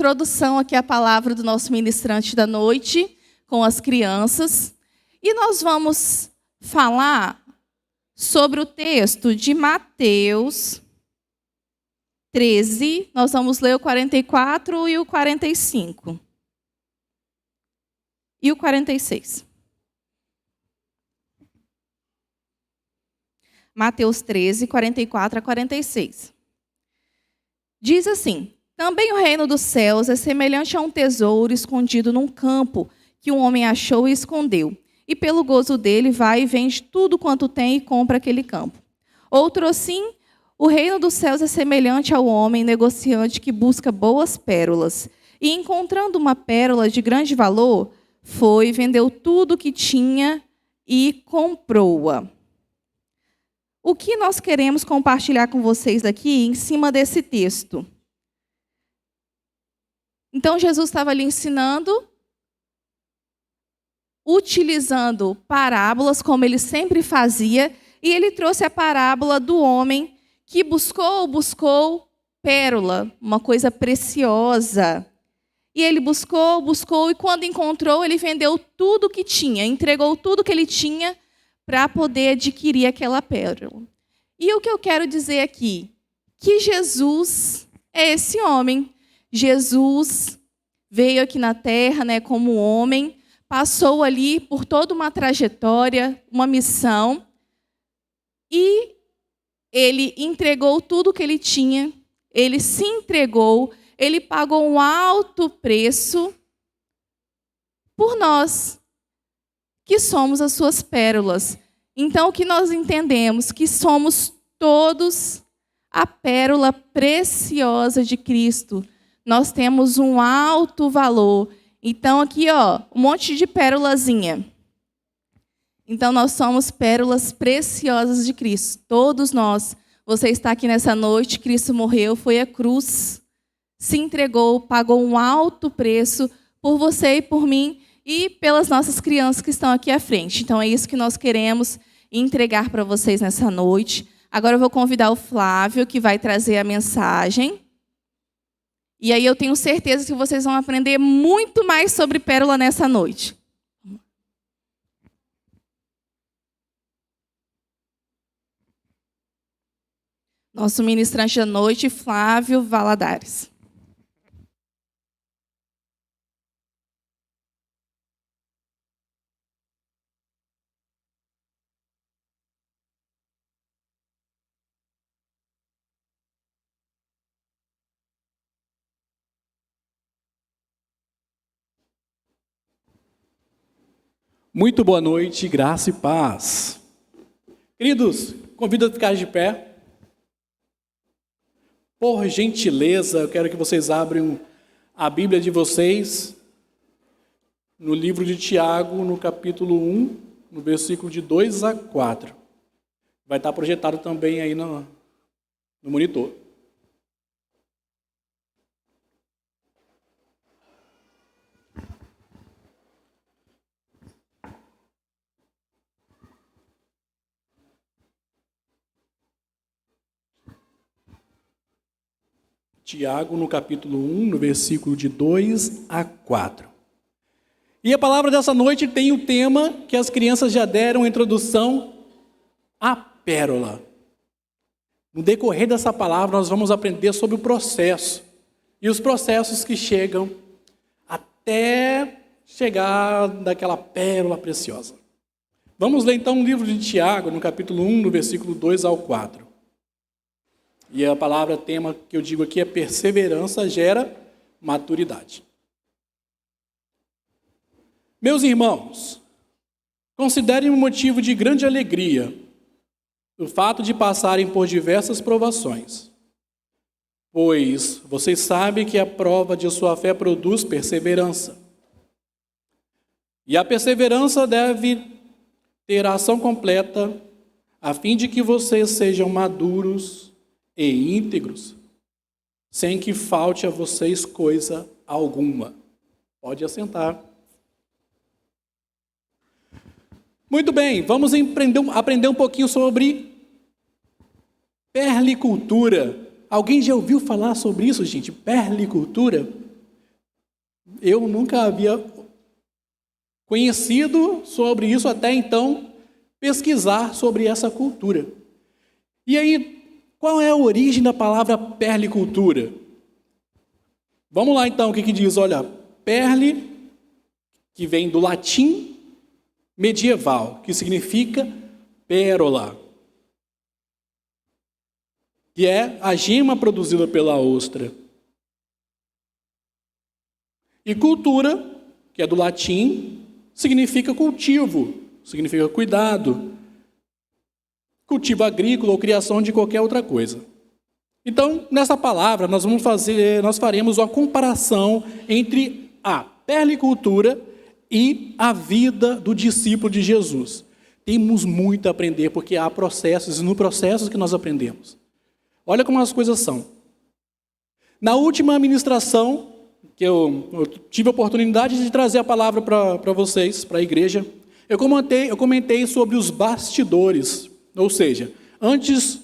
introdução aqui à palavra do nosso ministrante da noite, com as crianças. E nós vamos falar sobre o texto de Mateus 13. Nós vamos ler o 44 e o 45. E o 46. Mateus 13, 44 a 46. Diz assim: também o reino dos céus é semelhante a um tesouro escondido num campo, que um homem achou e escondeu. E pelo gozo dele vai e vende tudo quanto tem e compra aquele campo. Outro assim, o reino dos céus é semelhante ao homem negociante que busca boas pérolas. E encontrando uma pérola de grande valor, foi, vendeu tudo o que tinha e comprou-a. O que nós queremos compartilhar com vocês aqui em cima desse texto? Então, Jesus estava ali ensinando, utilizando parábolas, como ele sempre fazia, e ele trouxe a parábola do homem que buscou pérola, uma coisa preciosa. E ele buscou, e quando encontrou, ele vendeu tudo o que tinha, entregou tudo que ele tinha para poder adquirir aquela pérola. E o que eu quero dizer aqui? Que Jesus é esse homem. Jesus veio aqui na terra, como homem, passou ali por toda uma trajetória, uma missão, e ele entregou tudo que ele tinha, ele se entregou, ele pagou um alto preço por nós, que somos as suas pérolas. Então, o que nós entendemos? Que somos todos a pérola preciosa de Cristo. Nós temos um alto valor. Então, aqui, um monte de pérolazinha. Então, nós somos pérolas preciosas de Cristo. Todos nós. Você está aqui nessa noite, Cristo morreu, foi à cruz, se entregou, pagou um alto preço por você e por mim e pelas nossas crianças que estão aqui à frente. Então, é isso que nós queremos entregar para vocês nessa noite. Agora, eu vou convidar o Flávio, que vai trazer a mensagem. E aí eu tenho certeza que vocês vão aprender muito mais sobre pérola nessa noite. Nosso ministrante da noite, Flávio Valadares. Muito boa noite, graça e paz. Queridos, convido a ficar de pé. Por gentileza, eu quero que vocês abram a Bíblia de vocês no livro de Tiago, no capítulo 1, no versículo de 2 a 4. Vai estar projetado também aí no monitor. Tiago, no capítulo 1, no versículo de 2 a 4. E a palavra dessa noite tem o tema que as crianças já deram a introdução, a pérola. No decorrer dessa palavra, nós vamos aprender sobre o processo. E os processos que chegam até chegar daquela pérola preciosa. Vamos ler então o livro de Tiago, no capítulo 1, no versículo 2 ao 4. E a palavra tema que eu digo aqui é perseverança gera maturidade. Meus irmãos, considerem um motivo de grande alegria o fato de passarem por diversas provações, pois vocês sabem que a prova de sua fé produz perseverança. E a perseverança deve ter ação completa, a fim de que vocês sejam maduros e íntegros, sem que falte a vocês coisa alguma. Pode assentar. Muito bem, vamos aprender um pouquinho sobre perlicultura. Alguém já ouviu falar sobre isso, gente? Perlicultura? Eu nunca havia conhecido sobre isso até então, pesquisar sobre essa cultura. E aí, qual é a origem da palavra perlicultura? Vamos lá então, o que diz? Olha, perle, que vem do latim medieval, que significa pérola, que é a gema produzida pela ostra. E cultura, que é do latim, significa cultivo, significa cuidado, cultivo agrícola ou criação de qualquer outra coisa. Então, nessa palavra, nós faremos uma comparação entre a perlicultura e a vida do discípulo de Jesus. Temos muito a aprender, porque há processos, e no processo que nós aprendemos. Olha como as coisas são. Na última ministração, que eu tive a oportunidade de trazer a palavra para vocês, para a igreja, eu comentei sobre os bastidores, ou seja, antes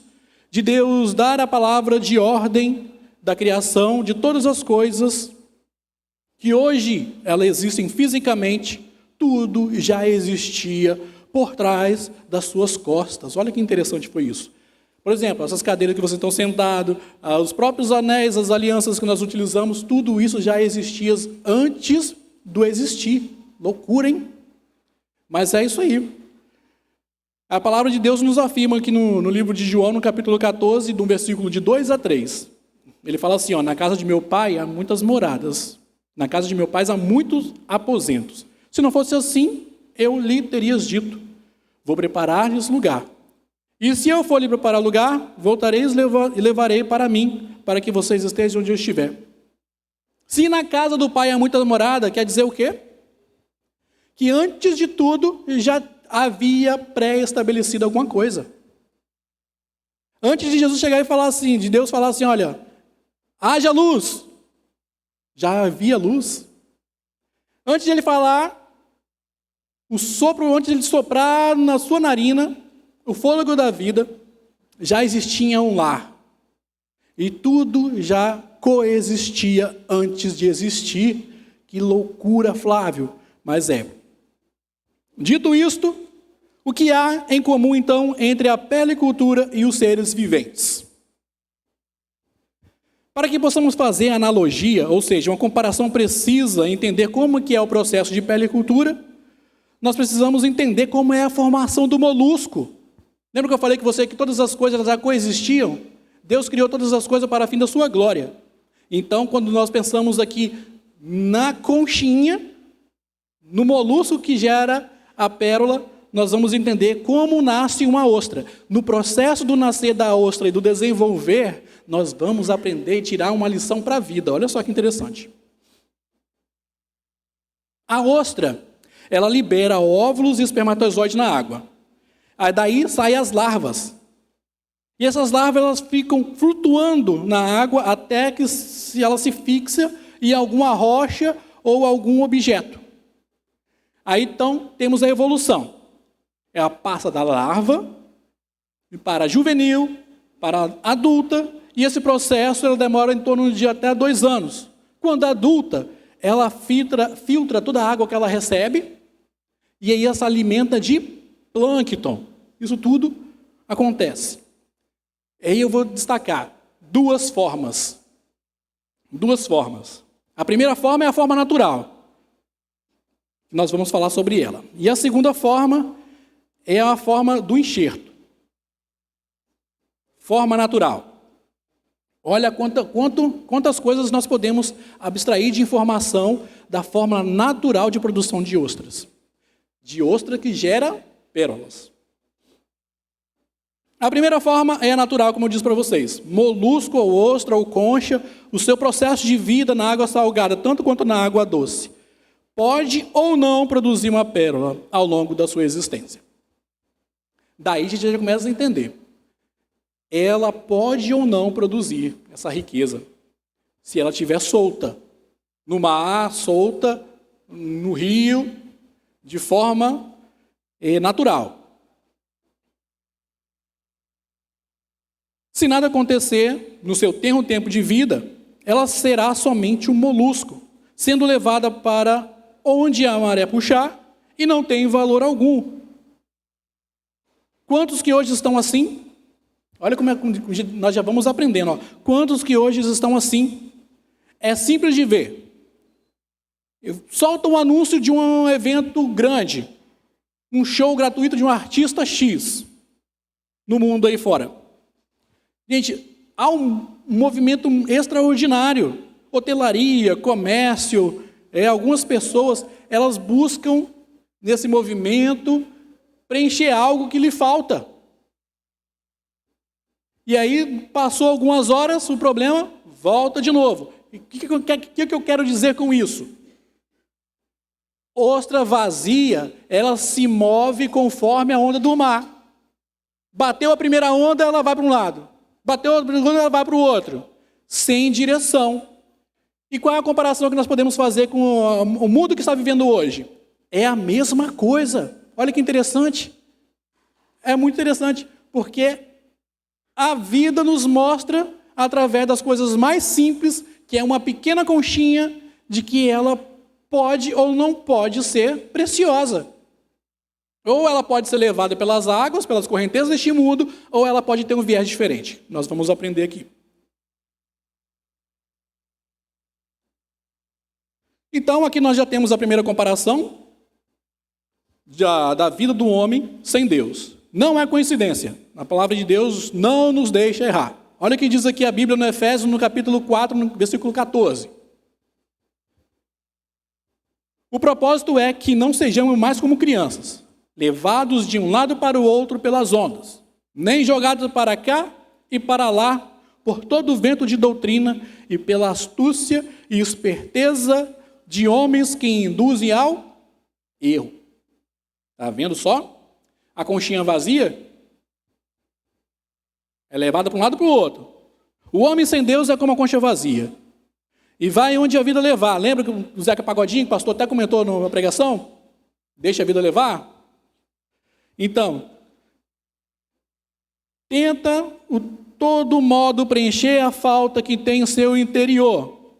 de Deus dar a palavra de ordem da criação de todas as coisas que hoje elas existem fisicamente, tudo já existia por trás das suas costas. Olha que interessante foi isso. Por exemplo, essas cadeiras que vocês estão sentados, os próprios anéis, as alianças que nós utilizamos, tudo isso já existia antes do existir. Loucura, hein? Mas é isso aí. A palavra de Deus nos afirma aqui no livro de João, no capítulo 14, do versículo de 2 a 3. Ele fala assim, na casa de meu pai há muitas moradas. Na casa de meu pai há muitos aposentos. Se não fosse assim, eu lhe teria dito, vou preparar-lhes lugar. E se eu for lhe preparar lugar, voltarei e levarei para mim, para que vocês estejam onde eu estiver. Se na casa do pai há muita morada, quer dizer o quê? Que antes de tudo já havia pré-estabelecido alguma coisa. Antes de Jesus chegar e falar assim, de Deus falar assim, olha, haja luz, já havia luz. Antes de ele falar, o sopro, antes de ele soprar na sua narina, o fôlego da vida, já existia um lar. E tudo já coexistia antes de existir. Que loucura, Flávio. Mas é. Dito isto, o que há em comum, então, entre a perlicultura e os seres viventes? Para que possamos fazer a analogia, ou seja, uma comparação precisa, entender como que é o processo de perlicultura, nós precisamos entender como é a formação do molusco. Lembra que eu falei que todas as coisas já coexistiam? Deus criou todas as coisas para a fim da sua glória. Então, quando nós pensamos aqui na conchinha, no molusco que gera a pérola, nós vamos entender como nasce uma ostra. No processo do nascer da ostra e do desenvolver, nós vamos aprender e tirar uma lição para a vida. Olha só que interessante. A ostra, ela libera óvulos e espermatozoides na água. Aí daí saem as larvas. E essas larvas elas ficam flutuando na água até que ela se fixa em alguma rocha ou algum objeto. Aí então temos a evolução. Ela passa da larva para a juvenil, para a adulta, e esse processo ela demora em torno de até 2 anos. Quando adulta, ela filtra toda a água que ela recebe, e aí ela se alimenta de plâncton. Isso tudo acontece. Aí eu vou destacar 2 formas. 2 formas. A primeira forma é a forma natural. Nós vamos falar sobre ela. E a segunda forma é a forma do enxerto. Forma natural. Olha quantas coisas nós podemos abstrair de informação da forma natural de produção de ostras. De ostra que gera pérolas. A primeira forma é a natural, como eu disse para vocês. Molusco ou ostra ou concha, o seu processo de vida na água salgada, tanto quanto na água doce, pode ou não produzir uma pérola ao longo da sua existência. Daí a gente já começa a entender. Ela pode ou não produzir essa riqueza, se ela estiver solta, no mar, solta, no rio, de forma natural. Se nada acontecer no seu tempo de vida, ela será somente um molusco, sendo levada para onde a maré puxar e não tem valor algum. Quantos que hoje estão assim? Olha como nós já vamos aprendendo. Ó. Quantos que hoje estão assim? É simples de ver. Solta um anúncio de um evento grande, um show gratuito de um artista X no mundo aí fora. Gente, há um movimento extraordinário. Hotelaria, comércio, algumas pessoas, elas buscam nesse movimento preencher algo que lhe falta. E aí, passou algumas horas, o problema volta de novo. O que eu quero dizer com isso? Ostra vazia, ela se move conforme a onda do mar. Bateu a primeira onda, ela vai para um lado. Bateu a segunda, ela vai para o outro. Sem direção. E qual é a comparação que nós podemos fazer com o mundo que está vivendo hoje? É a mesma coisa. Olha que interessante. É muito interessante, porque a vida nos mostra, através das coisas mais simples, que é uma pequena conchinha, de que ela pode ou não pode ser preciosa. Ou ela pode ser levada pelas águas, pelas correntezas deste mundo, ou ela pode ter um viés diferente. Nós vamos aprender aqui. Então, aqui nós já temos a primeira comparação da vida do homem sem Deus. Não é coincidência. A palavra de Deus não nos deixa errar. Olha o que diz aqui a Bíblia no Efésios, no capítulo 4, no versículo 14. O propósito é que não sejamos mais como crianças, levados de um lado para o outro pelas ondas, nem jogados para cá e para lá por todo o vento de doutrina e pela astúcia e esperteza de homens que induzem ao erro. Está vendo só? A conchinha vazia é levada para um lado e para o outro. O homem sem Deus é como a concha vazia. E vai onde a vida levar. Lembra que o Zeca Pagodinho, o pastor até comentou na pregação? Deixa a vida levar? Então, tenta todo modo preencher a falta que tem em seu interior.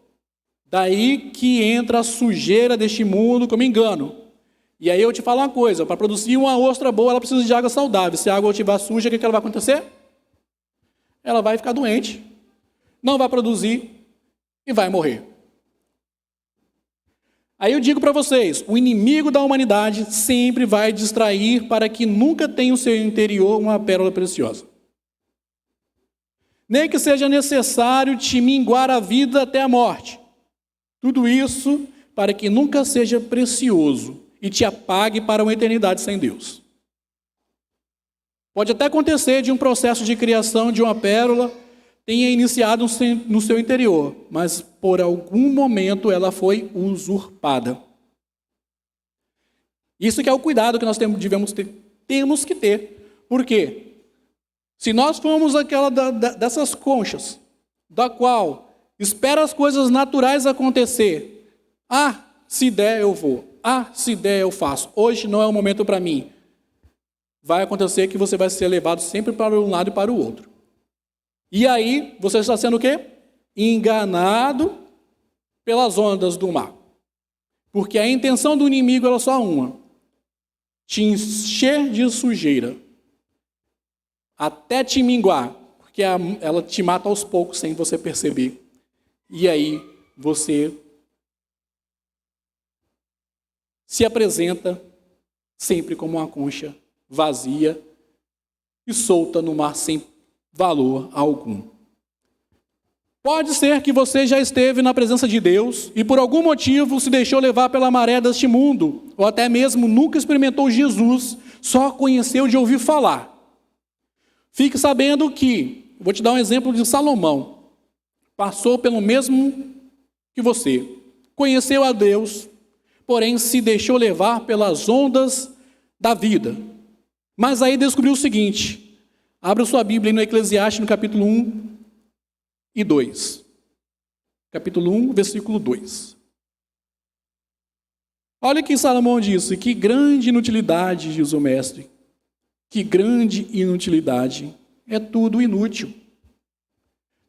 Daí que entra a sujeira deste mundo como engano. E aí eu te falo uma coisa, para produzir uma ostra boa, ela precisa de água saudável. Se a água estiver suja, o que ela vai acontecer? Ela vai ficar doente, não vai produzir e vai morrer. Aí eu digo para vocês, o inimigo da humanidade sempre vai distrair para que nunca tenha no seu interior uma pérola preciosa. Nem que seja necessário te minguar a vida até a morte. Tudo isso para que nunca seja precioso e te apague para uma eternidade sem Deus. Pode até acontecer de um processo de criação de uma pérola tenha iniciado no seu interior, mas por algum momento ela foi usurpada. Isso que é o cuidado que nós temos que ter. Por quê? Se nós formos aquela dessas conchas, da qual espera as coisas naturais acontecer, se der eu vou, se der eu faço, hoje não é o momento para mim, vai acontecer que você vai ser levado sempre para um lado e para o outro. E aí, você está sendo o quê? Enganado pelas ondas do mar. Porque a intenção do inimigo é só uma: te encher de sujeira, até te minguar, porque ela te mata aos poucos sem você perceber. E aí, você se apresenta sempre como uma concha vazia e solta no mar sem valor algum. Pode ser que você já esteve na presença de Deus e por algum motivo se deixou levar pela maré deste mundo, ou até mesmo nunca experimentou Jesus, só conheceu de ouvir falar. Fique sabendo que, vou te dar um exemplo de Salomão, passou pelo mesmo que você, conheceu a Deus, porém se deixou levar pelas ondas da vida. Mas aí descobriu o seguinte: abra sua Bíblia aí no Eclesiastes, no capítulo 1 e 2. Capítulo 1, versículo 2. Olha o que Salomão disse: que grande inutilidade, diz o mestre, que grande inutilidade, é tudo inútil.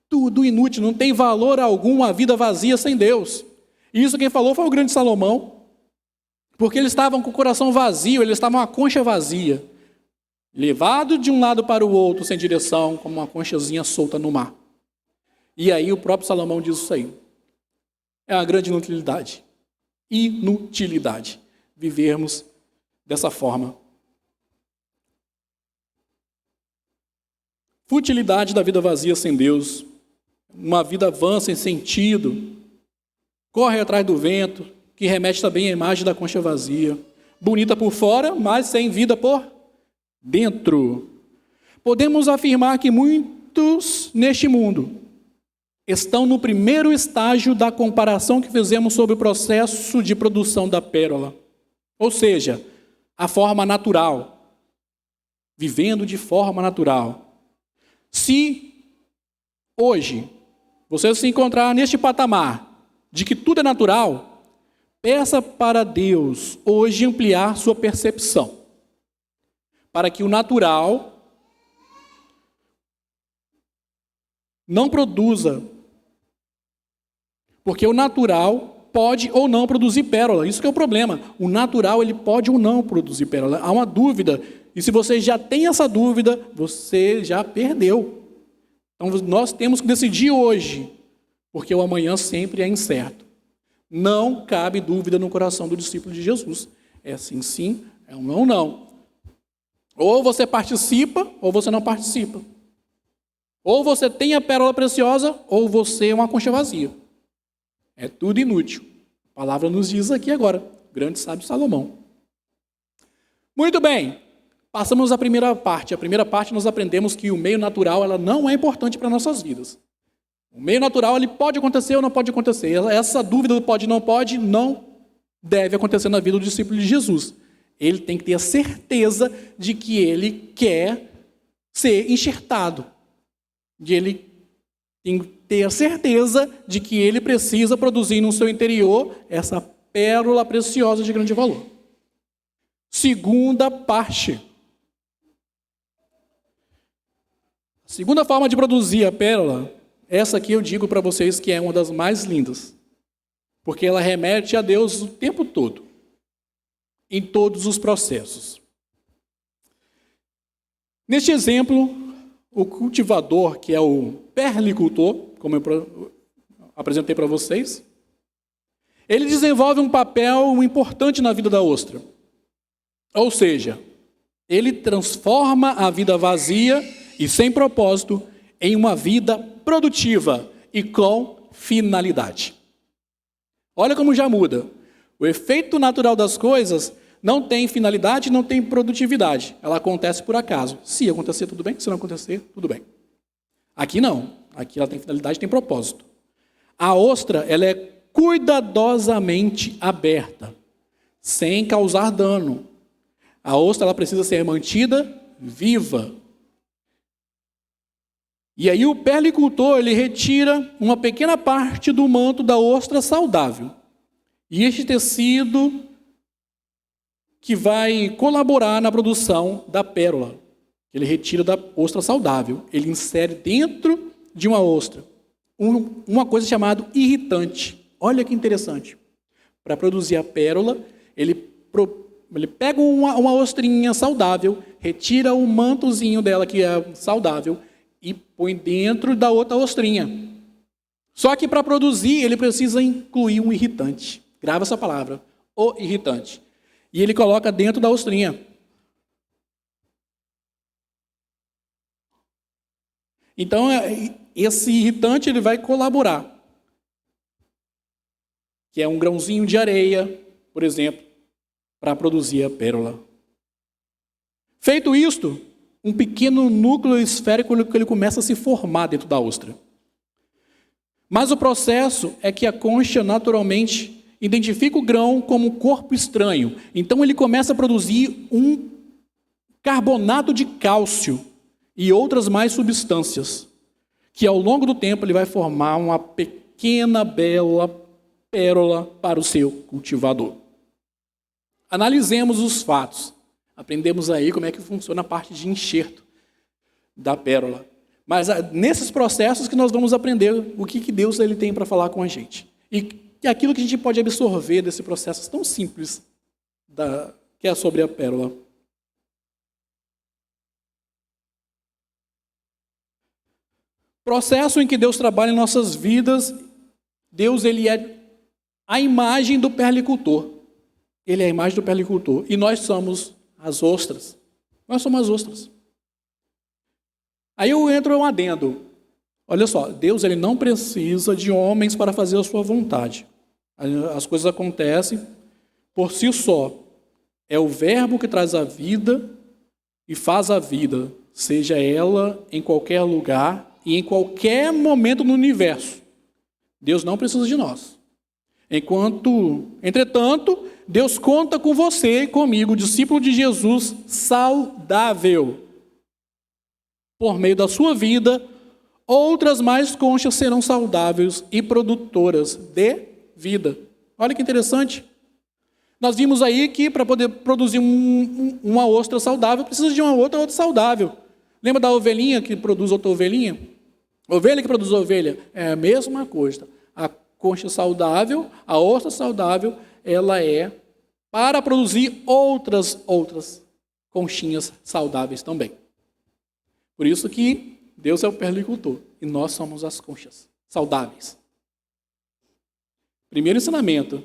Tudo inútil, não tem valor algum a vida vazia sem Deus. Isso quem falou foi o grande Salomão, porque eles estavam com o coração vazio, eles estavam com a concha vazia, levado de um lado para o outro, sem direção, como uma conchazinha solta no mar. E aí o próprio Salomão diz isso aí. É uma grande inutilidade. Inutilidade. Vivermos dessa forma. Futilidade da vida vazia sem Deus. Uma vida vã sem sentido. Corre atrás do vento, que remete também à imagem da concha vazia. Bonita por fora, mas sem vida por dentro. Podemos afirmar que muitos neste mundo estão no primeiro estágio da comparação que fizemos sobre o processo de produção da pérola. Ou seja, a forma natural. Vivendo de forma natural. Se hoje você se encontrar neste patamar de que tudo é natural, peça para Deus hoje ampliar sua percepção, para que o natural não produza, porque o natural pode ou não produzir pérola, isso que é o problema. O natural ele pode ou não produzir pérola, há uma dúvida, e se você já tem essa dúvida, você já perdeu. Então nós temos que decidir hoje, porque o amanhã sempre é incerto. Não cabe dúvida no coração do discípulo de Jesus. É sim, sim, é um não, não. Ou você participa, ou você não participa. Ou você tem a pérola preciosa, ou você é uma concha vazia. É tudo inútil. A palavra nos diz aqui agora, grande sábio Salomão. Muito bem, passamos à primeira parte. A primeira parte nós aprendemos que o meio natural ela não é importante para nossas vidas. O meio natural ele pode acontecer ou não pode acontecer. Essa dúvida do pode ou não pode não deve acontecer na vida do discípulo de Jesus. Ele tem que ter a certeza de que ele quer ser enxertado. Ele tem que ter a certeza de que ele precisa produzir no seu interior essa pérola preciosa de grande valor. Segunda parte. A segunda forma de produzir a pérola, essa aqui eu digo para vocês que é uma das mais lindas, porque ela remete a Deus o tempo todo, em todos os processos. Neste exemplo, o cultivador, que é o perlicultor, como eu apresentei para vocês, ele desenvolve um papel importante na vida da ostra. Ou seja, ele transforma a vida vazia e sem propósito em uma vida produtiva e com finalidade. Olha como já muda. O efeito natural das coisas não tem finalidade, não tem produtividade. Ela acontece por acaso. Se acontecer, tudo bem. Se não acontecer, tudo bem. Aqui não. Aqui ela tem finalidade, tem propósito. A ostra, ela é cuidadosamente aberta, sem causar dano. A ostra, ela precisa ser mantida viva. E aí o perlicultor, ele retira uma pequena parte do manto da ostra saudável. E este tecido que vai colaborar na produção da pérola. Ele retira da ostra saudável. Ele insere dentro de uma ostra uma coisa chamada irritante. Olha que interessante. Para produzir a pérola, ele pega uma ostrinha saudável, retira o mantozinho dela, que é saudável, e põe dentro da outra ostrinha. Só que para produzir, ele precisa incluir um irritante. Grava essa palavra, o irritante. E ele coloca dentro da ostrinha. Então, esse irritante ele vai colaborar. Que é um grãozinho de areia, por exemplo, para produzir a pérola. Feito isto, um pequeno núcleo esférico que ele começa a se formar dentro da ostra. Mas o processo é que a concha naturalmente identifica o grão como um corpo estranho. Então ele começa a produzir um carbonato de cálcio e outras mais substâncias, que ao longo do tempo ele vai formar uma pequena, bela pérola para o seu cultivador. Analisemos os fatos. Aprendemos aí como é que funciona a parte de enxerto da pérola. Mas nesses processos que nós vamos aprender o que Deus ele tem para falar com a gente. E que é aquilo que a gente pode absorver desse processo tão simples que é sobre a pérola. Processo em que Deus trabalha em nossas vidas, Deus ele é a imagem do perlicultor. Ele é a imagem do perlicultor. E nós somos as ostras. Nós somos as ostras. Aí eu entro um adendo. Olha só, Deus ele não precisa de homens para fazer a sua vontade. As coisas acontecem por si só. É o verbo que traz a vida e faz a vida, seja ela em qualquer lugar e em qualquer momento no universo. Deus não precisa de nós. Entretanto, Deus conta com você e comigo, discípulo de Jesus, saudável. Por meio da sua vida, outras mais conchas serão saudáveis e produtoras de vida. Olha que interessante. Nós vimos aí que para poder produzir uma ostra saudável, precisa de uma outra saudável. Lembra da ovelhinha que produz outra ovelhinha? Ovelha que produz ovelha. É a mesma coisa. A concha saudável, a ostra saudável, ela é para produzir outras conchinhas saudáveis também. Por isso que Deus é o perlicultor e nós somos as conchas saudáveis. Primeiro ensinamento.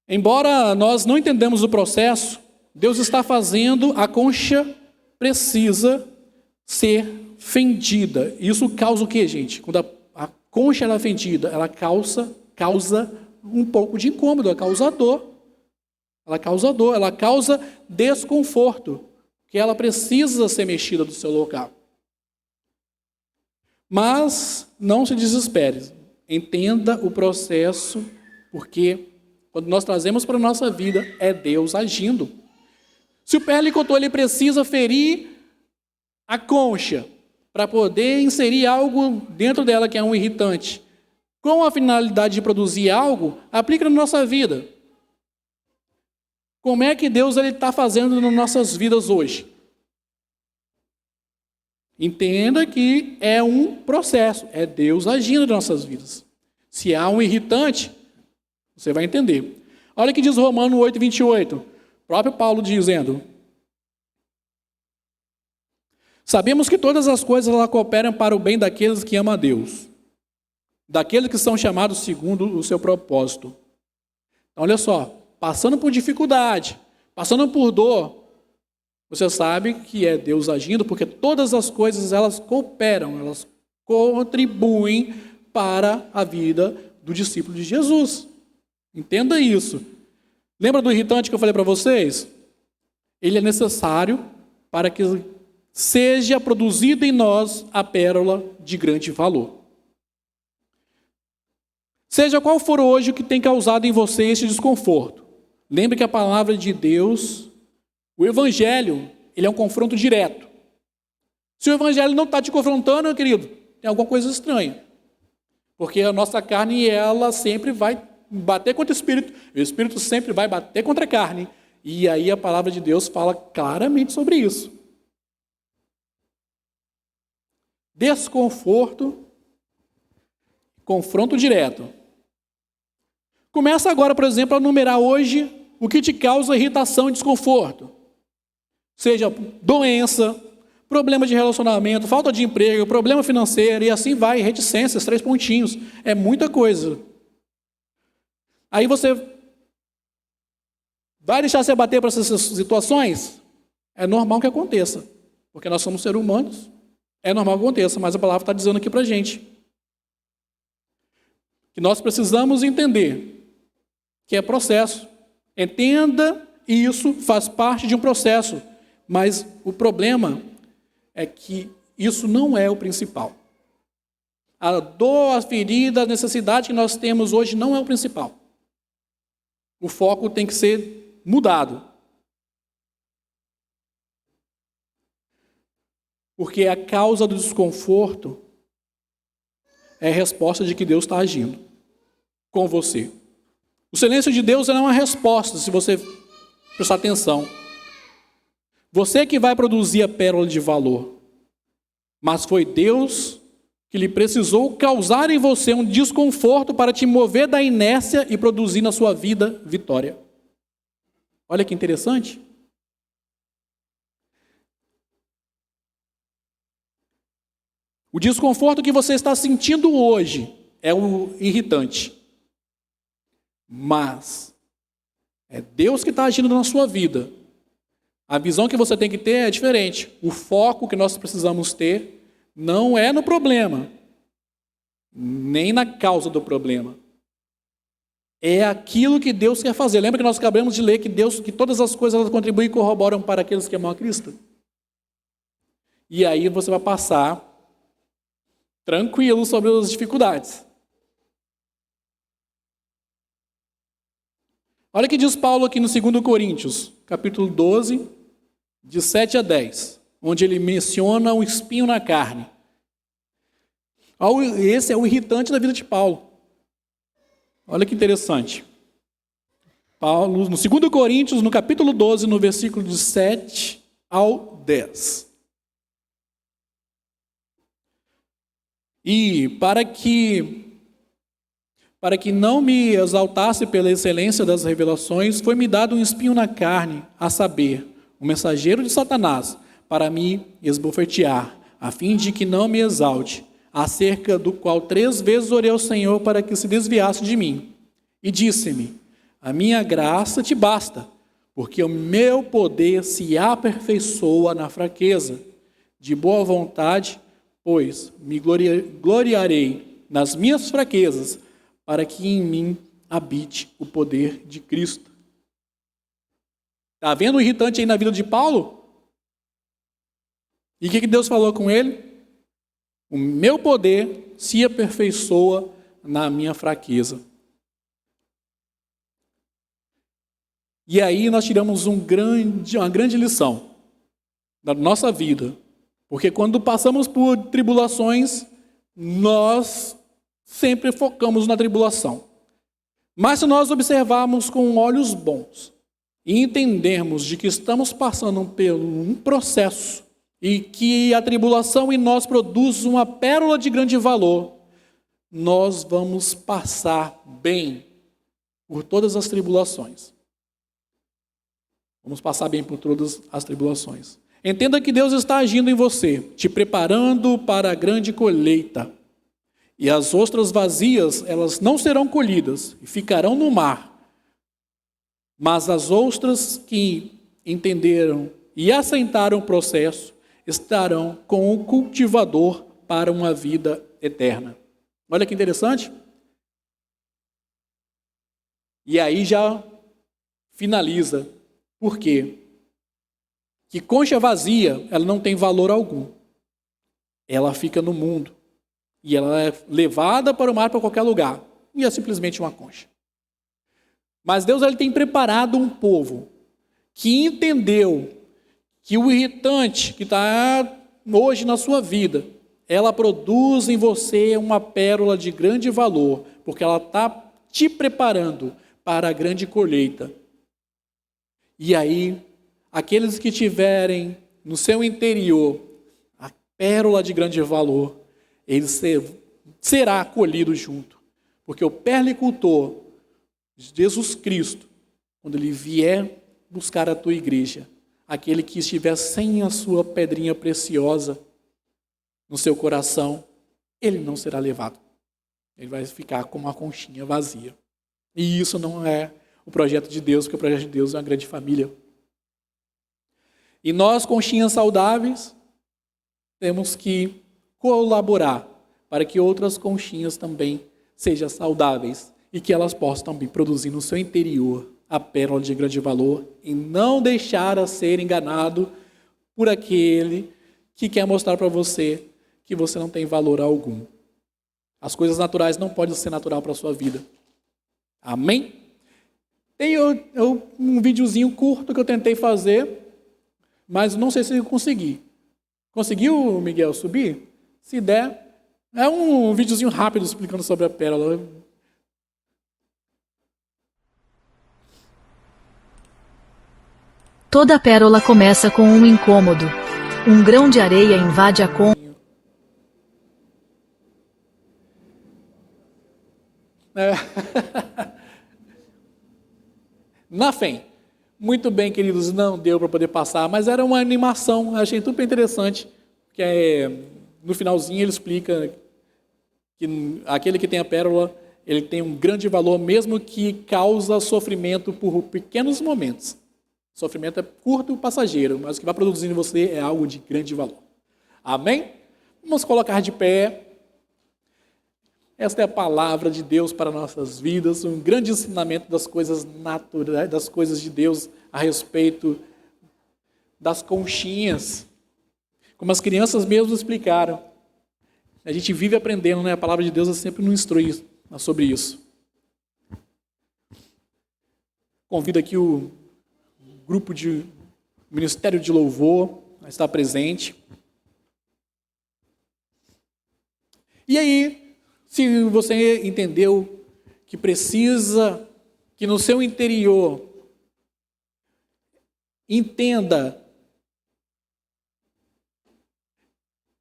Embora nós não entendamos o processo, Deus está fazendo a concha precisa ser fendida. Isso causa o quê, gente? Quando a concha ela é fendida, ela causa um pouco de incômodo, ela causa dor. Ela causa desconforto, que ela precisa ser mexida do seu local. Mas não se desespere, entenda o processo, porque quando nós trazemos para a nossa vida, é Deus agindo. Se o perlicultor ele precisa ferir a concha para poder inserir algo dentro dela que é um irritante, com a finalidade de produzir algo, aplica na nossa vida. Como é que Deus está fazendo nas nossas vidas hoje? Entenda que é um processo, é Deus agindo nas nossas vidas. Se há um irritante, você vai entender. Olha o que diz Romanos 8, 28. O próprio Paulo dizendo: sabemos que todas as coisas ela cooperam para o bem daqueles que amam a Deus, daqueles que são chamados segundo o seu propósito. Então, olha só, passando por dificuldade, passando por dor, você sabe que é Deus agindo, porque todas as coisas elas cooperam, elas contribuem para a vida do discípulo de Jesus. Entenda isso. Lembra do irritante que eu falei para vocês? Ele é necessário para que seja produzida em nós a pérola de grande valor. Seja qual for hoje o que tem causado em você esse desconforto, lembre que a palavra de Deus, o Evangelho, ele é um confronto direto. Se o Evangelho não está te confrontando, meu querido, tem alguma coisa estranha. Porque a nossa carne, ela sempre vai bater contra o Espírito sempre vai bater contra a carne. E aí a palavra de Deus fala claramente sobre isso. Desconforto, confronto direto. Começa agora, por exemplo, a numerar hoje o que te causa irritação e desconforto. Seja doença, problema de relacionamento, falta de emprego, problema financeiro, e assim vai, reticências, 3 pontinhos. É muita coisa. Aí você vai deixar se abater para essas situações? É normal que aconteça, porque nós somos seres humanos. É normal que aconteça, mas a palavra está dizendo aqui para a gente que nós precisamos entender que é processo. Entenda isso, faz parte de um processo, mas o problema é que isso não é o principal. A dor, a ferida, a necessidade que nós temos hoje não é o principal. O foco tem que ser mudado. Porque a causa do desconforto é a resposta de que Deus está agindo com você. O silêncio de Deus é uma resposta, se você prestar atenção. Você que vai produzir a pérola de valor. Mas foi Deus que lhe precisou causar em você um desconforto para te mover da inércia e produzir na sua vida vitória. Olha que interessante. O desconforto que você está sentindo hoje é o irritante. Mas é Deus que está agindo na sua vida. A visão que você tem que ter é diferente. O foco que nós precisamos ter não é no problema, nem na causa do problema. É aquilo que Deus quer fazer. Lembra que nós acabamos de ler que todas as coisas elas contribuem e corroboram para aqueles que amam a Cristo? E aí você vai passar tranquilo sobre as dificuldades. Olha o que diz Paulo aqui no 2 Coríntios, capítulo 12, de 7 a 10, onde ele menciona o espinho na carne. Esse é o irritante da vida de Paulo. Olha que interessante. Paulo, no 2 Coríntios, no capítulo 12, no versículo de 7 ao 10. E para que não me exaltasse pela excelência das revelações, foi-me dado um espinho na carne, a saber, um mensageiro de Satanás, para me esbofetear, a fim de que não me exalte, acerca do qual 3 vezes orei ao Senhor para que se desviasse de mim. E disse-me, a minha graça te basta, porque o meu poder se aperfeiçoa na fraqueza. De boa vontade, pois me gloriarei nas minhas fraquezas, para que em mim habite o poder de Cristo. Está vendo o irritante aí na vida de Paulo? E o que Deus falou com ele? O meu poder se aperfeiçoa na minha fraqueza. E aí nós tiramos uma grande lição da nossa vida. Porque quando passamos por tribulações, nós sempre focamos na tribulação. Mas se nós observarmos com olhos bons e entendermos de que estamos passando por um processo e que a tribulação em nós produz uma pérola de grande valor, nós vamos passar bem por todas as tribulações. Vamos passar bem por todas as tribulações. Entenda que Deus está agindo em você, te preparando para a grande colheita. E as ostras vazias, elas não serão colhidas e ficarão no mar. Mas as ostras que entenderam e assentaram o processo estarão com o cultivador para uma vida eterna. Olha que interessante. E aí já finaliza. Por quê? Que concha vazia, ela não tem valor algum. Ela fica no mundo. E ela é levada para o mar, para qualquer lugar. E é simplesmente uma concha. Mas Deus ele tem preparado um povo que entendeu que o irritante que está hoje na sua vida, ela produz em você uma pérola de grande valor, porque ela está te preparando para a grande colheita. E aí, aqueles que tiverem no seu interior a pérola de grande valor, ele será colhido junto. Porque o perlicultor, Jesus Cristo, quando ele vier buscar a tua igreja, aquele que estiver sem a sua pedrinha preciosa no seu coração, ele não será levado. Ele vai ficar com uma conchinha vazia. E isso não é o projeto de Deus, porque o projeto de Deus é uma grande família. E nós, conchinhas saudáveis, temos que colaborar para que outras conchinhas também sejam saudáveis e que elas possam também produzir no seu interior a pérola de grande valor e não deixar a ser enganado por aquele que quer mostrar para você que você não tem valor algum. As coisas naturais não podem ser natural para a sua vida. Amém? Tem um videozinho curto que eu tentei fazer, mas não sei se eu consegui. Conseguiu, Miguel, subir? Se der, é um videozinho rápido explicando sobre a pérola. Toda pérola começa com um incômodo. Um grão de areia invade a Na fé. Muito bem, queridos, não deu para poder passar, mas era uma animação, achei super interessante, que no finalzinho ele explica que aquele que tem a pérola, ele tem um grande valor, mesmo que causa sofrimento por pequenos momentos. Sofrimento é curto e passageiro, mas o que vai produzir em você é algo de grande valor. Amém? Vamos colocar de pé. Esta é a palavra de Deus para nossas vidas, um grande ensinamento das coisas naturais, das coisas de Deus a respeito das conchinhas. Como as crianças mesmo explicaram. A gente vive aprendendo, né? A palavra de Deus sempre nos instrui sobre isso. Convido aqui o grupo de Ministério de Louvor a estar presente. E aí, se você entendeu que precisa, que no seu interior, entenda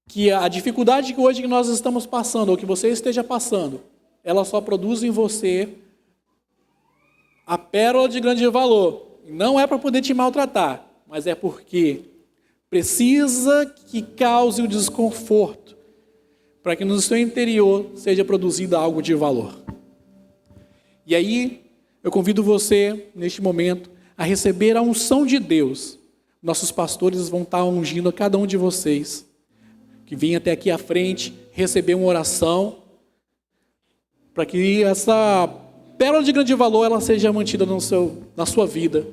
que a dificuldade que hoje nós estamos passando, ou que você esteja passando, ela só produz em você a pérola de grande valor. Não é para poder te maltratar, mas é porque precisa que cause o desconforto, para que no seu interior seja produzido algo de valor. E aí, eu convido você, neste momento, a receber a unção de Deus. Nossos pastores vão estar ungindo a cada um de vocês, que vem até aqui à frente, receber uma oração, para que essa pérola de grande valor ela seja mantida na sua vida,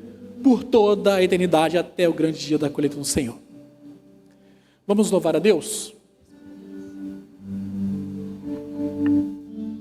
por toda a eternidade, até o grande dia da colheita do Senhor. Vamos louvar a Deus?